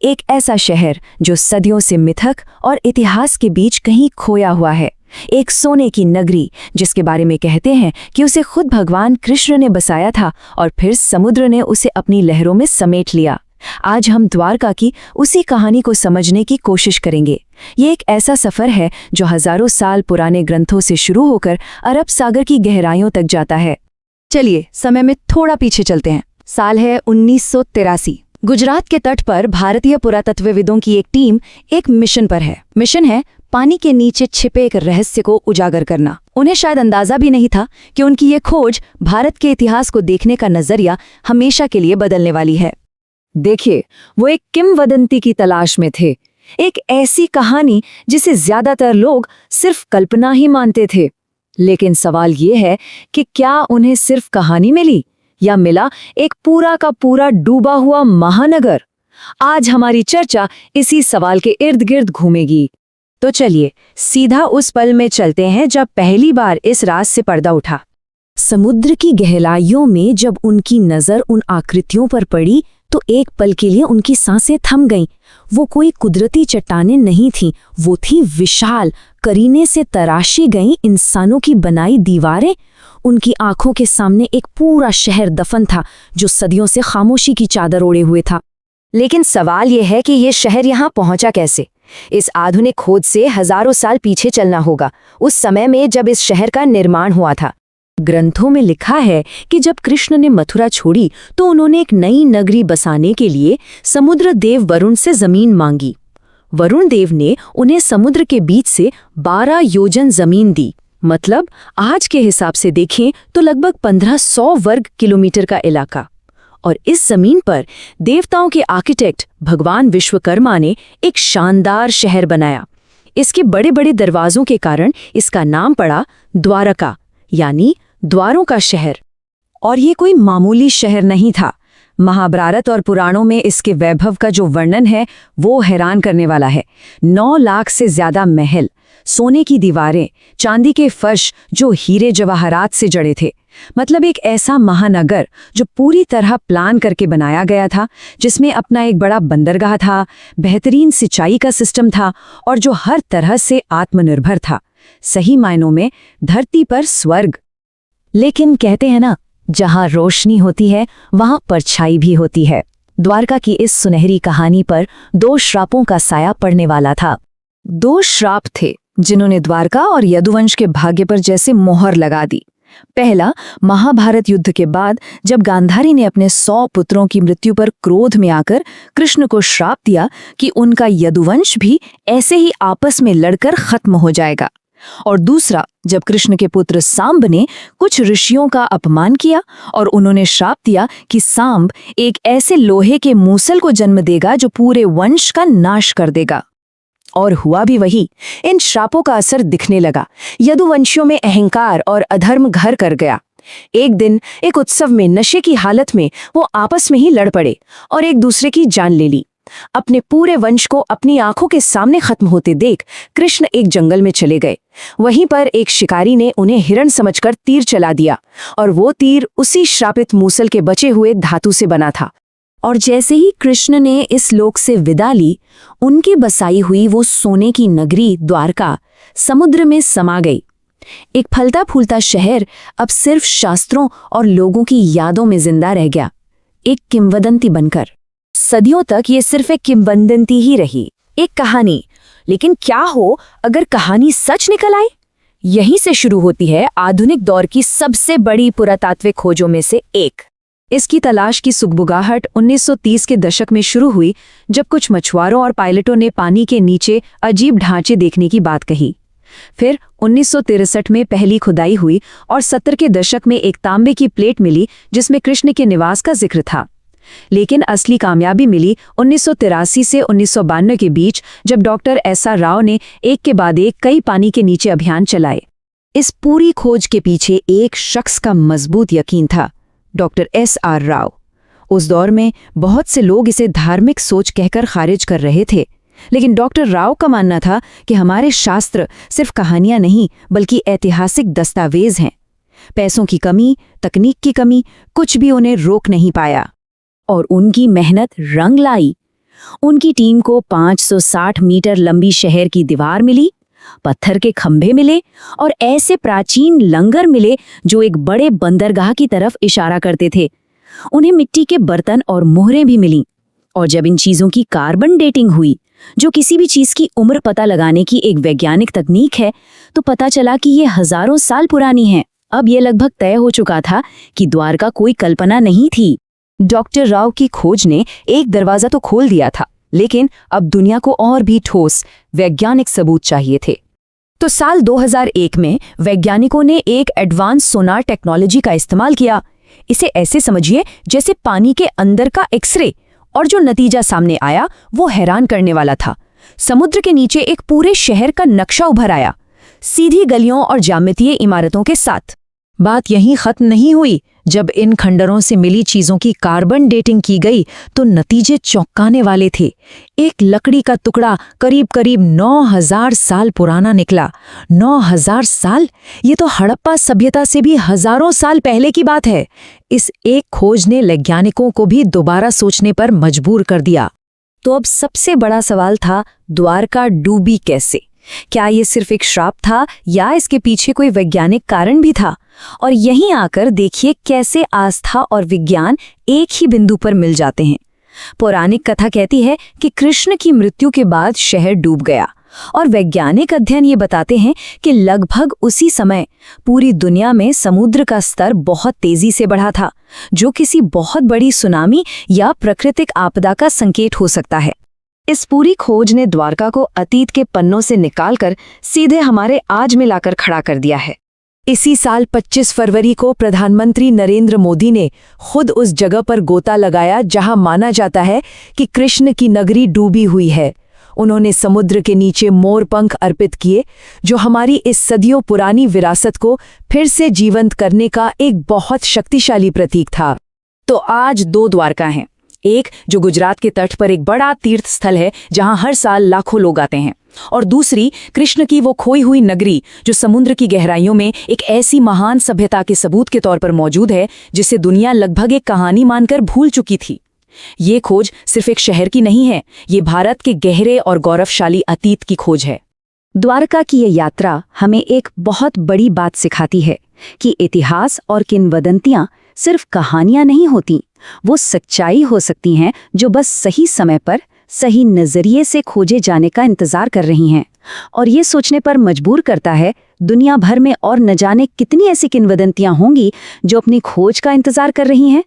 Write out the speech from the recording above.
एक ऐसा शहर जो सदियों से मिथक और इतिहास के बीच कहीं खोया हुआ है। एक सोने की नगरी जिसके बारे में कहते हैं कि उसे खुद भगवान कृष्ण ने बसाया था और फिर समुद्र ने उसे अपनी लहरों में समेट लिया। आज हम द्वारका की उसी कहानी को समझने की कोशिश करेंगे। ये एक ऐसा सफर है जो हजारों साल पुराने ग्रंथों से शुरू होकर अरब सागर की गहराइयों तक जाता है। चलिए समय में थोड़ा पीछे चलते हैं। साल है 1983। गुजरात के तट पर भारतीय पुरातत्वविदों की एक टीम एक मिशन पर है। मिशन है पानी के नीचे छिपे एक रहस्य को उजागर करना। उन्हें शायद अंदाजा भी नहीं था कि उनकी ये खोज भारत के इतिहास को देखने का नजरिया हमेशा के लिए बदलने वाली है। देखिए, वो एक किंवदंती की तलाश में थे, एक ऐसी कहानी जिसे ज्यादातर लोग सिर्फ कल्पना ही मानते थे। लेकिन सवाल ये है कि क्या उन्हें सिर्फ कहानी मिली या मिला एक पूरा का पूरा डूबा हुआ महानगर? आज हमारी चर्चा इसी सवाल के इर्द गिर्द घूमेगी। तो चलिए सीधा उस पल में चलते हैं जब पहली बार इस राज से पर्दा उठा। समुद्र की गहराइयों में जब उनकी नजर उन आकृतियों पर पड़ी तो एक पल के लिए उनकी सांसें थम गईं। वो कोई कुदरती चट्टानें नहीं थीं, वो थी विशाल, करीने से तराशी गईं इंसानों की बनाई दीवारें। उनकी आंखों के सामने एक पूरा शहर दफन था जो सदियों से खामोशी की चादर ओढ़े हुए था। लेकिन सवाल यह है कि ये शहर यहाँ पहुंचा कैसे? इस आधुनिक खोज से हजारों साल पीछे चलना होगा, उस समय में जब इस शहर का निर्माण हुआ था। ग्रंथों में लिखा है कि जब कृष्ण ने मथुरा छोड़ी तो उन्होंने एक नई नगरी बसाने के लिए समुद्र देव वरुण से जमीन मांगी। वरुण देव ने उन्हें समुद्र के बीच से 12 योजन जमीन दी। मतलब आज के हिसाब से देखें तो लगभग 1500 वर्ग किलोमीटर का इलाका। और इस जमीन पर देवताओं के आर्किटेक्ट भगवान विश्वकर्मा ने एक शानदार शहर बनाया। इसके बड़े बड़े दरवाजों के कारण इसका नाम पड़ा द्वारका, यानी द्वारों का शहर। और ये कोई मामूली शहर नहीं था। महाभारत और पुराणों में इसके वैभव का जो वर्णन है वो हैरान करने वाला है। 9 लाख से ज्यादा महल, सोने की दीवारें, चांदी के फर्श जो हीरे जवाहरात से जड़े थे। मतलब एक ऐसा महानगर जो पूरी तरह प्लान करके बनाया गया था, जिसमें अपना एक बड़ा बंदरगाह था, बेहतरीन सिंचाई का सिस्टम था और जो हर तरह से आत्मनिर्भर था। सही मायनों में धरती पर स्वर्ग। लेकिन कहते हैं ना, जहां रोशनी होती है वहां परछाई भी होती है। द्वारका की इस सुनहरी कहानी पर 2 श्रापों का साया पड़ने वाला था। 2 श्राप थे जिन्होंने द्वारका और यदुवंश के भाग्य पर जैसे मोहर लगा दी। पहला, महाभारत युद्ध के बाद जब गांधारी ने अपने 100 पुत्रों की मृत्यु पर क्रोध में आकर कृष्ण को श्राप दिया कि उनका यदुवंश भी ऐसे ही आपस में लड़कर खत्म हो जाएगा। और दूसरा, जब कृष्ण के पुत्र सांब ने कुछ ऋषियों का अपमान किया और उन्होंने श्राप दिया कि सांब एक ऐसे लोहे के मूसल को जन्म देगा जो पूरे वंश का नाश कर देगा। और हुआ भी वही। इन श्रापों का असर दिखने लगा। यदुवंशियों में अहंकार और अधर्म घर कर गया। एक दिन एक उत्सव में नशे की हालत में वो आपस में ही लड़ पड़े और एक दूसरे की जान ले ली। अपने पूरे वंश को अपनी आंखों के सामने खत्म होते देख कृष्ण एक जंगल में चले गए। वहीं पर एक शिकारी ने उन्हें हिरण समझकर तीर चला दिया और वो तीर उसी श्रापित मूसल के बचे हुए धातु से बना था। और जैसे ही कृष्ण ने इस लोक से विदा ली, उनकी बसाई हुई वो सोने की नगरी द्वारका समुद्र में समा गई। एक फलता फूलता शहर अब सिर्फ शास्त्रों और लोगों की यादों में जिंदा रह गया, एक किंवदंती बनकर। सदियों तक ये सिर्फ एक किंवदंती ही रही, एक कहानी। लेकिन क्या हो अगर कहानी सच निकल आए? यहीं से शुरू होती है आधुनिक दौर की सबसे बड़ी पुरातात्विक खोजों में से एक। इसकी तलाश की सुगबुगाहट 1930 के दशक में शुरू हुई, जब कुछ मछुआरों और पायलटों ने पानी के नीचे अजीब ढांचे देखने की बात कही। फिर 1963 में पहली खुदाई हुई और 70 के दशक में एक तांबे की प्लेट मिली जिसमें कृष्ण के निवास का जिक्र था। लेकिन असली कामयाबी मिली 1983 से 1992 के बीच, जब डॉक्टर SR राव ने एक के बाद एक कई पानी के नीचे अभियान चलाए। इस पूरी खोज के पीछे एक शख्स का मजबूत यकीन था, डॉक्टर SR राव। उस दौर में बहुत से लोग इसे धार्मिक सोच कहकर खारिज कर रहे थे, लेकिन डॉक्टर राव का मानना था कि हमारे शास्त्र सिर्फ कहानियां नहीं बल्कि ऐतिहासिक दस्तावेज हैं। पैसों की कमी, तकनीक की कमी, कुछ भी उन्हें रोक नहीं पाया। और उनकी मेहनत रंग लाई। उनकी टीम को 560 मीटर लंबी शहर की दीवार मिली, पत्थर के खंभे मिले और ऐसे प्राचीन लंगर मिले जो एक बड़े बंदरगाह की तरफ इशारा करते थे। उन्हें मिट्टी के बर्तन और मोहरें भी मिलीं। और जब इन चीजों की कार्बन डेटिंग हुई, जो किसी भी चीज की उम्र पता लगाने की एक वैज्ञानिक तकनीक है, तो पता चला कि ये हजारों साल पुरानी है। अब ये लगभग तय हो चुका था कि द्वारका कोई कल्पना नहीं थी। डॉक्टर राव की खोज ने एक दरवाजा तो खोल दिया था, लेकिन अब दुनिया को और भी ठोस वैज्ञानिक सबूत चाहिए थे। तो साल 2001 में वैज्ञानिकों ने एक एडवांस सोनार टेक्नोलॉजी का इस्तेमाल किया। इसे ऐसे समझिए जैसे पानी के अंदर का एक्सरे, और जो नतीजा सामने आया वो हैरान करने वाला था। समुद्र के नीचे एक पूरे शहर का नक्शा उभर आया, सीधी गलियों और ज्यामितीय इमारतों के साथ। बात यहीं खत्म नहीं हुई। जब इन खंडरों से मिली चीजों की कार्बन डेटिंग की गई तो नतीजे चौंकाने वाले थे। एक लकड़ी का टुकड़ा करीब 9000 साल पुराना निकला। 9000 साल? ये तो हड़प्पा सभ्यता से भी हजारों साल पहले की बात है। इस एक खोज ने वैज्ञानिकों को भी दोबारा सोचने पर मजबूर कर दिया। तो अब सबसे बड़ा सवाल था, द्वारका डूबी कैसे? क्या ये सिर्फ एक श्राप था या इसके पीछे कोई वैज्ञानिक कारण भी था? और यहीं आकर देखिए कैसे आस्था और विज्ञान एक ही बिंदु पर मिल जाते हैं। पौराणिक कथा कहती है कि कृष्ण की मृत्यु के बाद शहर डूब गया, और वैज्ञानिक अध्ययन ये बताते हैं कि लगभग उसी समय पूरी दुनिया में समुद्र का स्तर बहुत तेजी से बढ़ा था, जो किसी बहुत बड़ी सुनामी या प्राकृतिक आपदा का संकेत हो सकता है। इस पूरी खोज ने द्वारका को अतीत के पन्नों से निकालकर सीधे हमारे आज में लाकर खड़ा कर दिया है। इसी साल 25 फरवरी को प्रधानमंत्री नरेंद्र मोदी ने खुद उस जगह पर गोता लगाया जहां माना जाता है कि कृष्ण की नगरी डूबी हुई है। उन्होंने समुद्र के नीचे मोर पंख अर्पित किए, जो हमारी इस सदियों पुरानी विरासत को फिर से जीवंत करने का एक बहुत शक्तिशाली प्रतीक था। तो आज 2 द्वारका हैं। एक जो गुजरात के तट पर एक बड़ा तीर्थ स्थल है जहां हर साल लाखों लोग आते हैं, और दूसरी कृष्ण की वो खोई हुई नगरी जो समुद्र की गहराइयों में एक ऐसी महान सभ्यता के सबूत के तौर पर मौजूद है जिसे दुनिया लगभग एक कहानी मानकर भूल चुकी थी। ये खोज सिर्फ एक शहर की नहीं है, ये भारत के गहरे और गौरवशाली अतीत की खोज है। द्वारका की ये यात्रा हमें एक बहुत बड़ी बात सिखाती है कि इतिहास और किंवदंतियां सिर्फ कहानियां नहीं होती, वो सच्चाई हो सकती हैं जो बस सही समय पर सही नजरिए से खोजे जाने का इंतजार कर रही हैं। और ये सोचने पर मजबूर करता है, दुनिया भर में और न जाने कितनी ऐसी किंवदंतियां होंगी जो अपनी खोज का इंतजार कर रही हैं।